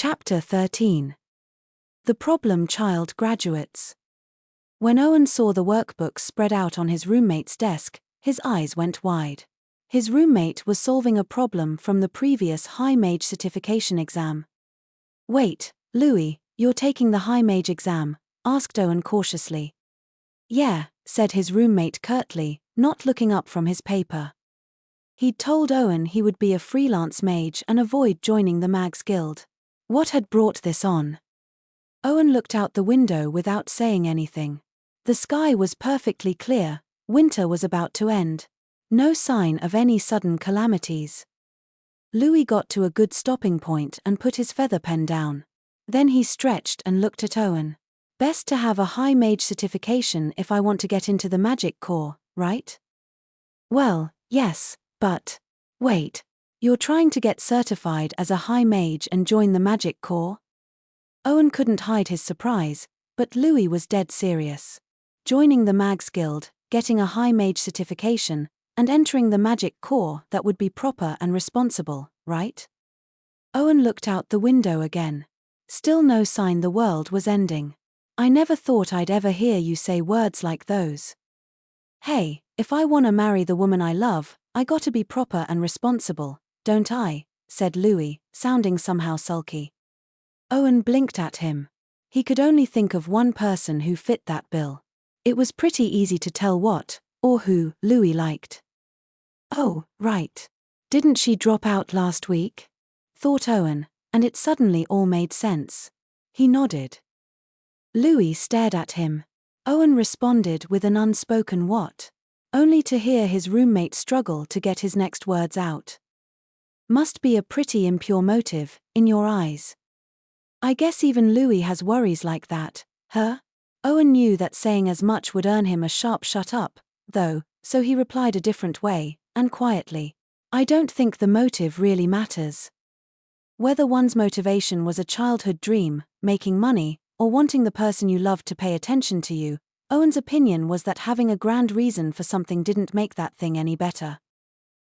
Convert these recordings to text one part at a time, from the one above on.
Chapter 13. The Problem Child Graduates. When Owen saw the workbooks spread out on his roommate's desk, his eyes went wide. His roommate was solving a problem from the previous High Mage certification exam. "Wait, Louis, you're taking the High Mage exam?" asked Owen cautiously. "Yeah," said his roommate curtly, not looking up from his paper. He'd told Owen he would be a freelance mage and avoid joining the Mags Guild. What had brought this on? Owen looked out the window without saying anything. The sky was perfectly clear, winter was about to end. No sign of any sudden calamities. Louis got to a good stopping point and put his feather pen down. Then he stretched and looked at Owen. "Best to have a High Mage certification if I want to get into the Magic Corps, right?" "Well, yes, but... Wait. You're trying to get certified as a High Mage and join the Magic Corps?" Owen couldn't hide his surprise, but Louis was dead serious. Joining the Mags Guild, getting a High Mage certification, and entering the Magic Corps, that would be proper and responsible, right? Owen looked out the window again. Still no sign the world was ending. "I never thought I'd ever hear you say words like those." "Hey, if I wanna marry the woman I love, I gotta be proper and responsible, don't I?" said Louis, sounding somehow sulky. Owen blinked at him. He could only think of one person who fit that bill. It was pretty easy to tell what, or who, Louis liked. "Oh, right. Didn't she drop out last week?" thought Owen, and it suddenly all made sense. He nodded. Louis stared at him. Owen responded with an unspoken what? Only to hear his roommate struggle to get his next words out. "Must be a pretty impure motive, in your eyes." "I guess even Louis has worries like that, huh?" Owen knew that saying as much would earn him a sharp shut up, though, so he replied a different way, and quietly. "I don't think the motive really matters." Whether one's motivation was a childhood dream, making money, or wanting the person you loved to pay attention to you, Owen's opinion was that having a grand reason for something didn't make that thing any better.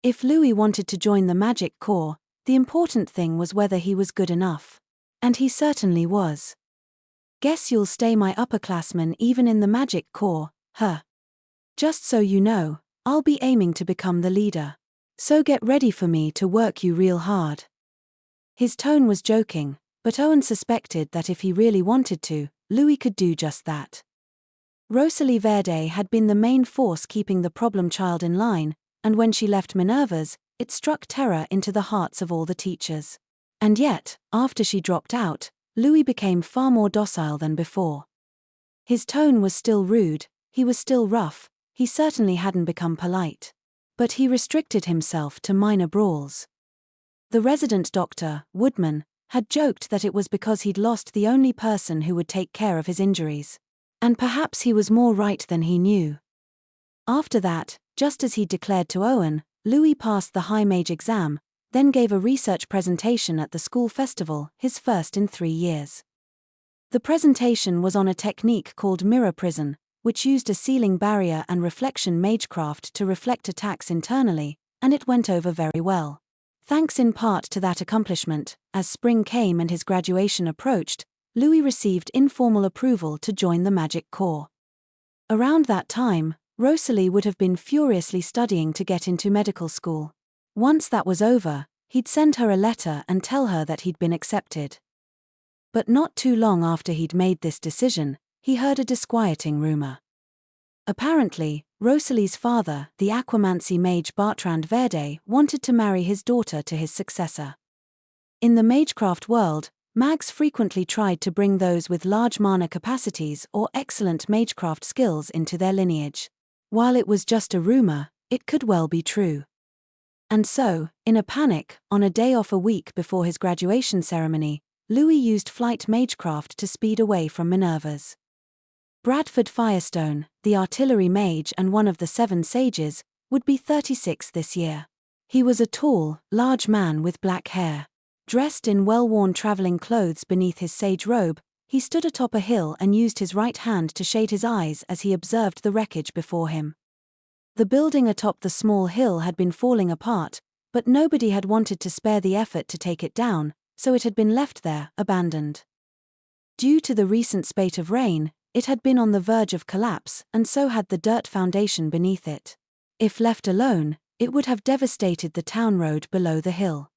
If Louis wanted to join the Magic Corps, the important thing was whether he was good enough. And he certainly was. "Guess you'll stay my upperclassman even in the Magic Corps, huh? Just so you know, I'll be aiming to become the leader. So get ready for me to work you real hard." His tone was joking, but Owen suspected that if he really wanted to, Louis could do just that. Rosalie Verde had been the main force keeping the problem child in line, and when she left Minerva's, it struck terror into the hearts of all the teachers. And yet, after she dropped out, Louis became far more docile than before. His tone was still rude, he was still rough, he certainly hadn't become polite. But he restricted himself to minor brawls. The resident doctor, Woodman, had joked that it was because he'd lost the only person who would take care of his injuries. And perhaps he was more right than he knew. After that, just as he'd declared to Owen, Louis passed the High Mage exam, then gave a research presentation at the school festival, his first in 3 years. The presentation was on a technique called mirror prison, which used a ceiling barrier and reflection magecraft to reflect attacks internally, and it went over very well. Thanks in part to that accomplishment, as spring came and his graduation approached, Louis received informal approval to join the Magic Corps. Around that time, Rosalie would have been furiously studying to get into medical school. Once that was over, he'd send her a letter and tell her that he'd been accepted. But not too long after he'd made this decision, he heard a disquieting rumor. Apparently, Rosalie's father, the aquamancy mage Bertrand Verde, wanted to marry his daughter to his successor. In the magecraft world, mags frequently tried to bring those with large mana capacities or excellent magecraft skills into their lineage. While it was just a rumor, it could well be true. And so, in a panic, on a day off a week before his graduation ceremony, Louis used flight magecraft to speed away from Minerva's. Bradford Firestone, the artillery mage and one of the 7 sages, would be 36 this year. He was a tall, large man with black hair. Dressed in well-worn traveling clothes beneath his sage robe, he stood atop a hill and used his right hand to shade his eyes as he observed the wreckage before him. The building atop the small hill had been falling apart, but nobody had wanted to spare the effort to take it down, so it had been left there, abandoned. Due to the recent spate of rain, it had been on the verge of collapse, and so had the dirt foundation beneath it. If left alone, it would have devastated the town road below the hill.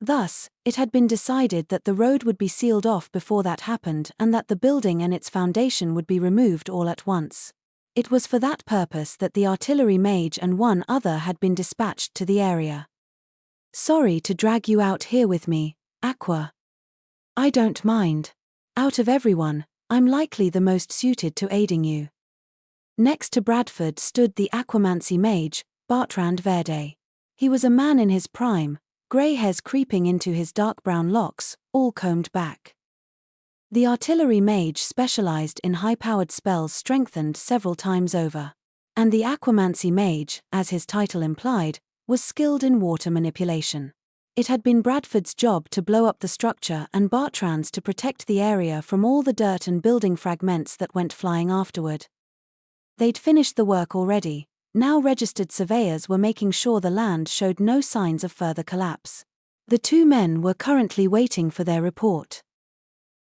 Thus, it had been decided that the road would be sealed off before that happened and that the building and its foundation would be removed all at once. It was for that purpose that the artillery mage and one other had been dispatched to the area. Sorry to drag you out here with me, Aqua. I don't mind. Out of everyone, I'm likely the most suited to aiding you. Next to Bradford stood the aquamancy mage, Bartrand Verde. He was a man in his prime, grey hairs creeping into his dark brown locks, all combed back. The artillery mage specialized in high-powered spells strengthened several times over. And the aquamancy mage, as his title implied, was skilled in water manipulation. It had been Bradford's job to blow up the structure and Bartrand's to protect the area from all the dirt and building fragments that went flying afterward. They'd finished the work already. Now registered surveyors were making sure the land showed no signs of further collapse. The two men were currently waiting for their report.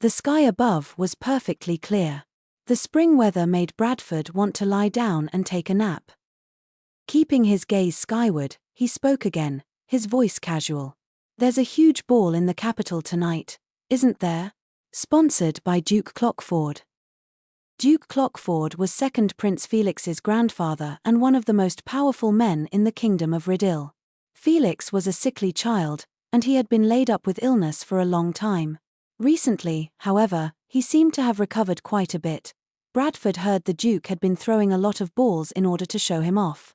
The sky above was perfectly clear. The spring weather made Bradford want to lie down and take a nap. Keeping his gaze skyward, he spoke again, his voice casual. There's a huge ball in the capital tonight, isn't there? Sponsored by Duke Clockford. Duke Clockford was second Prince Felix's grandfather and one of the most powerful men in the kingdom of Riddil. Felix was a sickly child, and he had been laid up with illness for a long time. Recently, however, he seemed to have recovered quite a bit. Bradford heard the Duke had been throwing a lot of balls in order to show him off.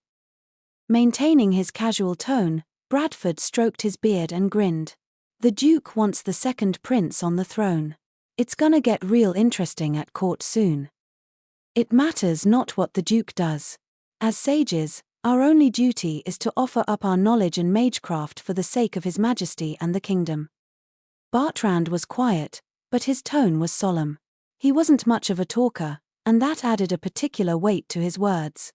Maintaining his casual tone, Bradford stroked his beard and grinned. The Duke wants the second prince on the throne. It's gonna get real interesting at court soon. It matters not what the Duke does. As sages, our only duty is to offer up our knowledge and magecraft for the sake of His Majesty and the kingdom. Bartrand was quiet, but his tone was solemn. He wasn't much of a talker, and that added a particular weight to his words.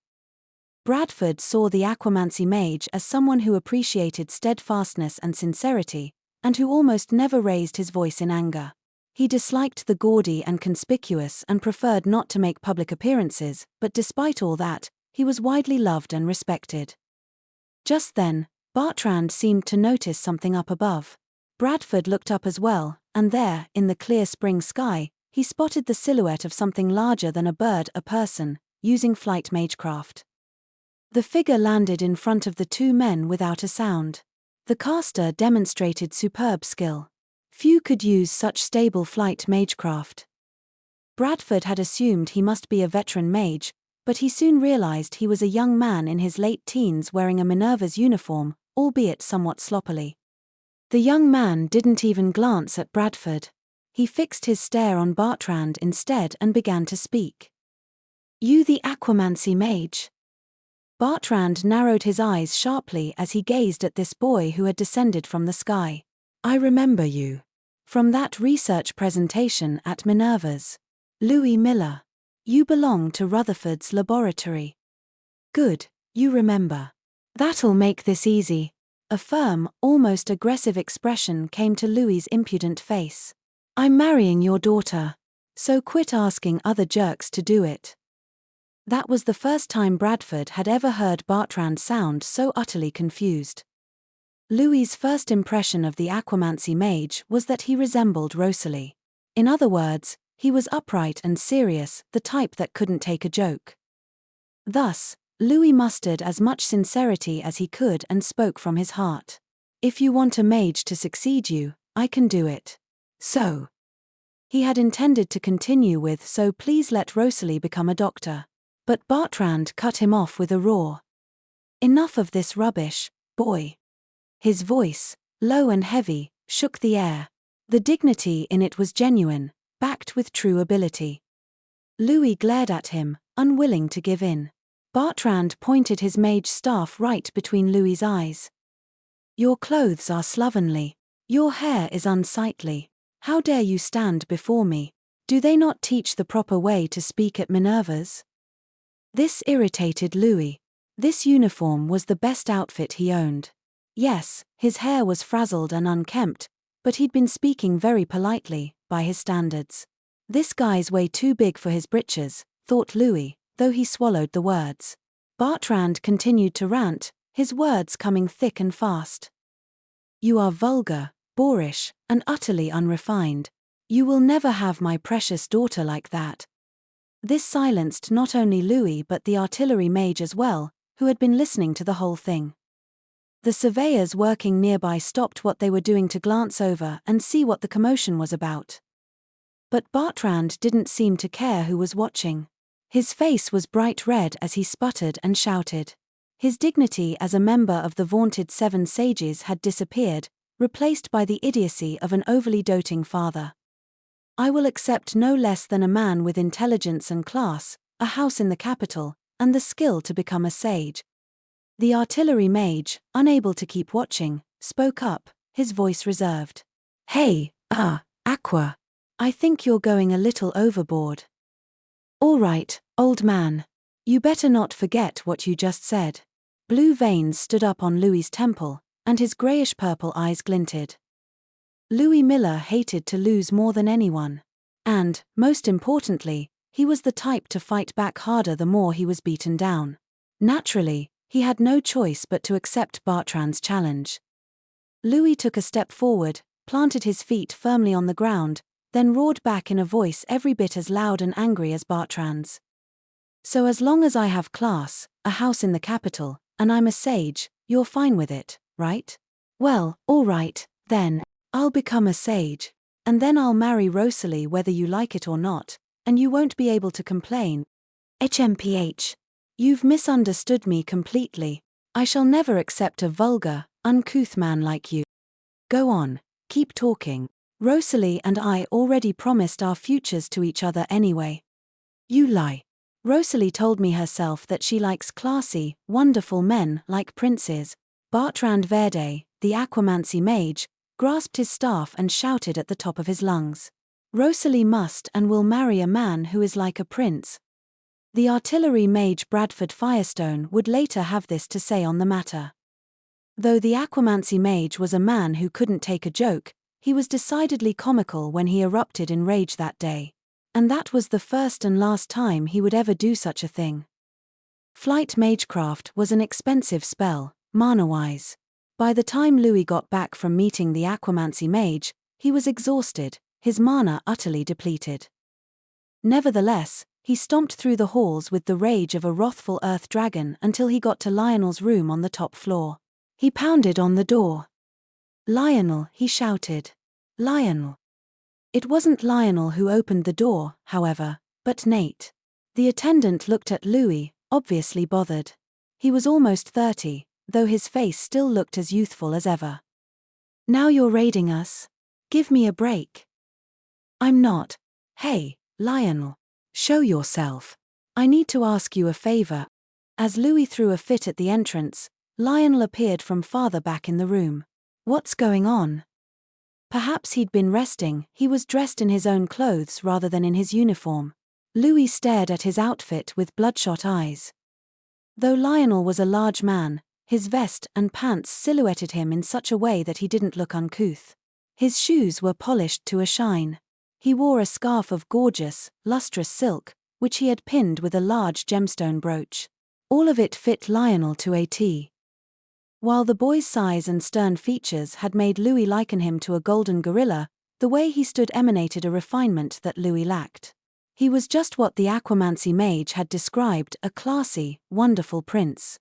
Bradford saw the aquamancy mage as someone who appreciated steadfastness and sincerity, and who almost never raised his voice in anger. He disliked the gaudy and conspicuous and preferred not to make public appearances, but despite all that, he was widely loved and respected. Just then, Bartrand seemed to notice something up above. Bradford looked up as well, and there, in the clear spring sky, he spotted the silhouette of something larger than a bird, a person, using flight magecraft. The figure landed in front of the two men without a sound. The caster demonstrated superb skill. Few could use such stable flight magecraft. Bradford had assumed he must be a veteran mage, but he soon realized he was a young man in his late teens wearing a Minerva's uniform, albeit somewhat sloppily. The young man didn't even glance at Bradford. He fixed his stare on Bartrand instead and began to speak. You the aquamancy mage? Bartrand narrowed his eyes sharply as he gazed at this boy who had descended from the sky. I remember you. From that research presentation at Minerva's. Louis Miller. You belong to Rutherford's laboratory. Good, you remember. That'll make this easy. A firm, almost aggressive expression came to Louis's impudent face. I'm marrying your daughter. So quit asking other jerks to do it. That was the first time Bradford had ever heard Bartrand sound so utterly confused. Louis's first impression of the aquamancy mage was that he resembled Rosalie. In other words, he was upright and serious, the type that couldn't take a joke. Thus, Louis mustered as much sincerity as he could and spoke from his heart. If you want a mage to succeed you, I can do it. So. He had intended to continue with so please let Rosalie become a doctor. But Bartrand cut him off with a roar. Enough of this rubbish, boy. His voice, low and heavy, shook the air. The dignity in it was genuine, backed with true ability. Louis glared at him, unwilling to give in. Bartrand pointed his mage staff right between Louis's eyes. Your clothes are slovenly. Your hair is unsightly. How dare you stand before me? Do they not teach the proper way to speak at Minerva's? This irritated Louis. This uniform was the best outfit he owned. Yes, his hair was frazzled and unkempt, But he'd been speaking very politely, by his standards. This guy's way too big for his britches, thought Louis, though he swallowed the words. Bartrand continued to rant, his words coming thick and fast. You are vulgar, boorish, and utterly unrefined. You will never have my precious daughter like that. This silenced not only Louis but the artillery mage as well, who had been listening to the whole thing. The surveyors working nearby stopped what they were doing to glance over and see what the commotion was about. But Bartrand didn't seem to care who was watching. His face was bright red as he sputtered and shouted. His dignity as a member of the vaunted Seven Sages had disappeared, replaced by the idiocy of an overly doting father. I will accept no less than a man with intelligence and class, a house in the capital, and the skill to become a sage. The artillery mage, unable to keep watching, spoke up, his voice reserved. Hey, Aqua. I think you're going a little overboard. All right, old man. You better not forget what you just said. Blue veins stood up on Louis's temple, and his greyish-purple eyes glinted. Louis Miller hated to lose more than anyone. And, most importantly, he was the type to fight back harder the more he was beaten down. Naturally, he had no choice but to accept Bartrand's challenge. Louis took a step forward, planted his feet firmly on the ground, then roared back in a voice every bit as loud and angry as Bartrand's. So as long as I have class, a house in the capital, and I'm a sage, you're fine with it, right? Well, all right, then. I'll become a sage. And then I'll marry Rosalie whether you like it or not, and you won't be able to complain. HMPH. You've misunderstood me completely. I shall never accept a vulgar, uncouth man like you. Go on, keep talking. Rosalie and I already promised our futures to each other anyway. You lie. Rosalie told me herself that she likes classy, wonderful men like princes. Bartrand Verde, the aquamancy mage, grasped his staff and shouted at the top of his lungs. Rosalie must and will marry a man who is like a prince. The artillery mage Bradford Firestone would later have this to say on the matter. Though the aquamancy mage was a man who couldn't take a joke, he was decidedly comical when he erupted in rage that day. And that was the first and last time he would ever do such a thing. Flight magecraft was an expensive spell, mana-wise. By the time Louis got back from meeting the aquamancy mage, he was exhausted, his mana utterly depleted. Nevertheless, he stomped through the halls with the rage of a wrathful earth dragon until he got to Lionel's room on the top floor. He pounded on the door. Lionel, he shouted. Lionel. It wasn't Lionel who opened the door, however, but Nate. The attendant looked at Louis, obviously bothered. He was almost 30, though his face still looked as youthful as ever. Now you're raiding us? Give me a break. I'm not. Hey, Lionel. Show yourself. I need to ask you a favor. As Louis threw a fit at the entrance, Lionel appeared from farther back in the room. What's going on? Perhaps he'd been resting. He was dressed in his own clothes rather than in his uniform. Louis stared at his outfit with bloodshot eyes. Though Lionel was a large man, his vest and pants silhouetted him in such a way that he didn't look uncouth. His shoes were polished to a shine. He wore a scarf of gorgeous, lustrous silk, which he had pinned with a large gemstone brooch. All of it fit Lionel to a T. While the boy's size and stern features had made Louis liken him to a golden gorilla, the way he stood emanated a refinement that Louis lacked. He was just what the aquamancy mage had described, a classy, wonderful prince.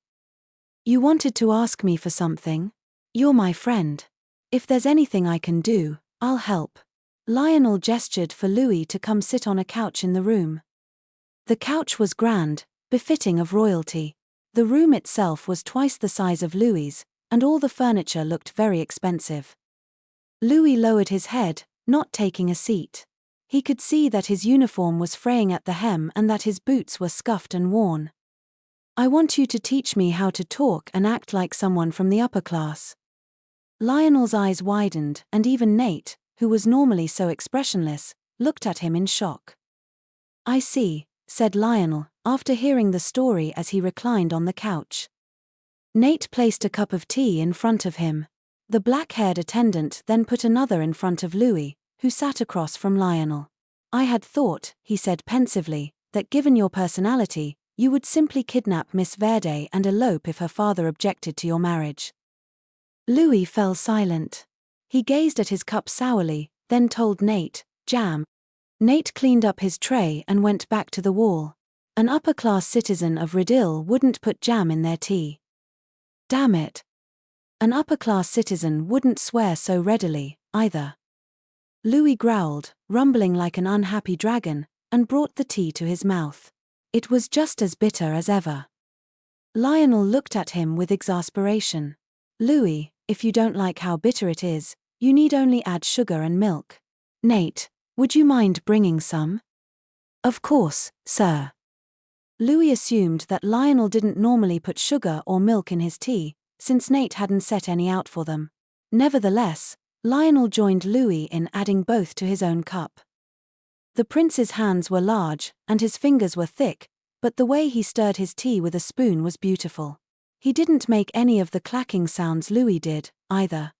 You wanted to ask me for something? You're my friend. If there's anything I can do, I'll help. Lionel gestured for Louis to come sit on a couch in the room. The couch was grand, befitting of royalty. The room itself was twice the size of Louis's, and all the furniture looked very expensive. Louis lowered his head, not taking a seat. He could see that his uniform was fraying at the hem and that his boots were scuffed and worn. I want you to teach me how to talk and act like someone from the upper class. Lionel's eyes widened, and even Nate, who was normally so expressionless, looked at him in shock. I see, said Lionel, after hearing the story as he reclined on the couch. Nate placed a cup of tea in front of him. The black-haired attendant then put another in front of Louis, who sat across from Lionel. I had thought, he said pensively, that given your personality, you would simply kidnap Miss Verde and elope if her father objected to your marriage. Louis fell silent. He gazed at his cup sourly, then told Nate, "Jam." Nate cleaned up his tray and went back to the wall. An upper-class citizen of Riddle wouldn't put jam in their tea. Damn it. An upper-class citizen wouldn't swear so readily, either. Louis growled, rumbling like an unhappy dragon, and brought the tea to his mouth. It was just as bitter as ever. Lionel looked at him with exasperation. "Louis, if you don't like how bitter it is, you need only add sugar and milk. Nate, would you mind bringing some?" "Of course, sir." Louis assumed that Lionel didn't normally put sugar or milk in his tea, since Nate hadn't set any out for them. Nevertheless, Lionel joined Louis in adding both to his own cup. The prince's hands were large, and his fingers were thick, but the way he stirred his tea with a spoon was beautiful. He didn't make any of the clacking sounds Louis did, either.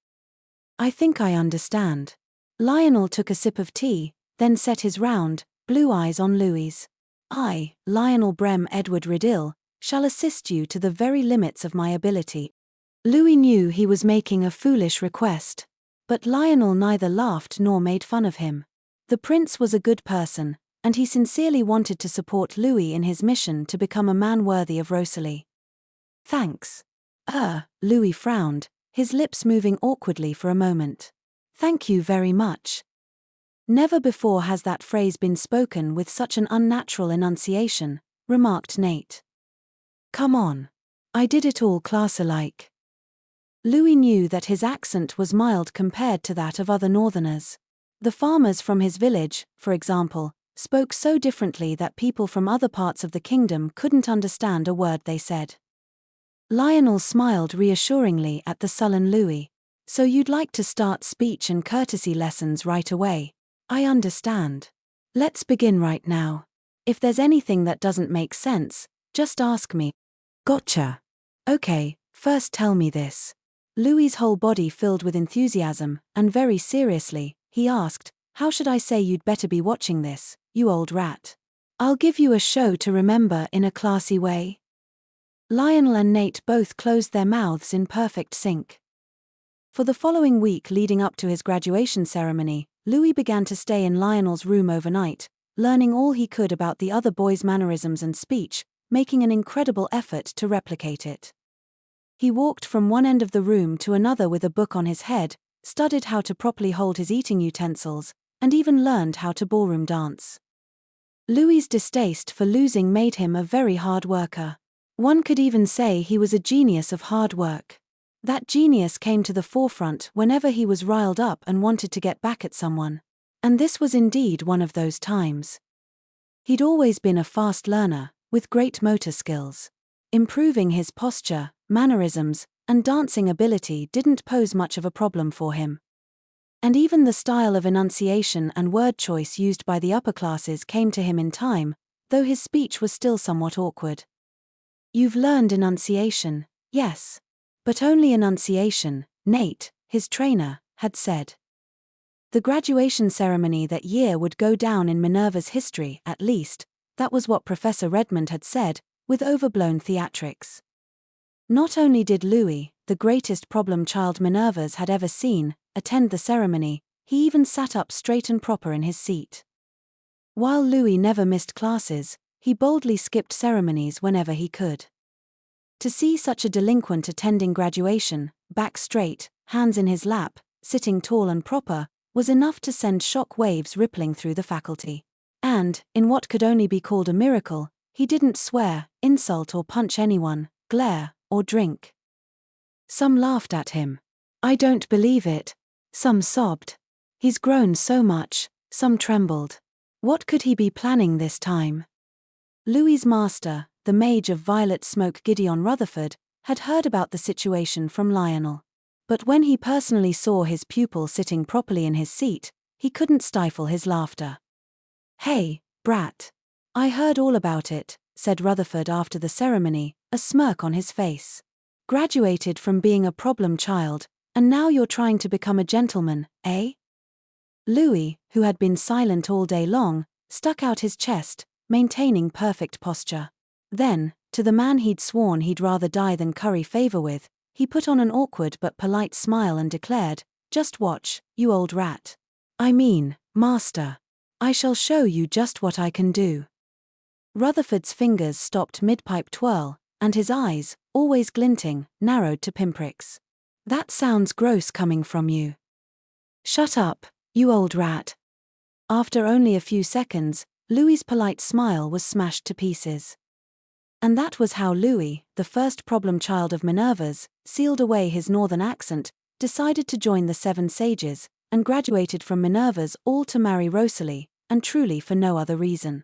"I think I understand." Lionel took a sip of tea, then set his round, blue eyes on Louis. "I, Lionel Brem Edward Riddle, shall assist you to the very limits of my ability." Louis knew he was making a foolish request. But Lionel neither laughed nor made fun of him. The prince was a good person, and he sincerely wanted to support Louis in his mission to become a man worthy of Rosalie. "Thanks." Louis frowned, his lips moving awkwardly for a moment. "Thank you very much." Never before has that phrase been spoken with such an unnatural enunciation, remarked Nate. "Come on. I did it all class-alike." Louis knew that his accent was mild compared to that of other northerners. The farmers from his village, for example, spoke so differently that people from other parts of the kingdom couldn't understand a word they said. Lionel smiled reassuringly at the sullen Louis. "So you'd like to start speech and courtesy lessons right away? I understand. Let's begin right now. If there's anything that doesn't make sense, just ask me." "Gotcha. Okay, first tell me this." Louis's whole body filled with enthusiasm, and very seriously, he asked, "How should I say you'd better be watching this, you old rat? I'll give you a show to remember in a classy way." Lionel and Nate both closed their mouths in perfect sync. For the following week leading up to his graduation ceremony, Louis began to stay in Lionel's room overnight, learning all he could about the other boys' mannerisms and speech, making an incredible effort to replicate it. He walked from one end of the room to another with a book on his head, studied how to properly hold his eating utensils, and even learned how to ballroom dance. Louis's distaste for losing made him a very hard worker. One could even say he was a genius of hard work. That genius came to the forefront whenever he was riled up and wanted to get back at someone. And this was indeed one of those times. He'd always been a fast learner, with great motor skills. Improving his posture, mannerisms, and dancing ability didn't pose much of a problem for him. And even the style of enunciation and word choice used by the upper classes came to him in time, though his speech was still somewhat awkward. "You've learned enunciation, yes. But only enunciation," Nate, his trainer, had said. The graduation ceremony that year would go down in Minerva's history, at least, that was what Professor Redmond had said, with overblown theatrics. Not only did Louis, the greatest problem child Minerva's had ever seen, attend the ceremony, he even sat up straight and proper in his seat. While Louis never missed classes, he boldly skipped ceremonies whenever he could. To see such a delinquent attending graduation, back straight, hands in his lap, sitting tall and proper, was enough to send shock waves rippling through the faculty. And, in what could only be called a miracle, he didn't swear, insult or punch anyone, glare, or drink. Some laughed at him. "I don't believe it." Some sobbed. "He's grown so much." Some trembled. What could he be planning this time? Louis's master, the mage of violet smoke Gideon Rutherford, had heard about the situation from Lionel. But when he personally saw his pupil sitting properly in his seat, he couldn't stifle his laughter. "Hey, brat. I heard all about it," said Rutherford after the ceremony, a smirk on his face. "Graduated from being a problem child, And now you're trying to become a gentleman, eh? Louis, who had been silent all day long, stuck out his chest, maintaining perfect posture. Then, to the man he'd sworn he'd rather die than curry favor with, he put on an awkward but polite smile and declared, "Just watch, you old rat. I mean, master. I shall show you just what I can do." Rutherford's fingers stopped mid-pipe twirl, and his eyes, always glinting, narrowed to pinpricks. "That sounds gross coming from you." "Shut up, you old rat." After only a few seconds, Louis's polite smile was smashed to pieces. And that was how Louis, the first problem child of Minerva's, sealed away his northern accent, decided to join the Seven Sages, and graduated from Minerva's all to marry Rosalie, and truly for no other reason.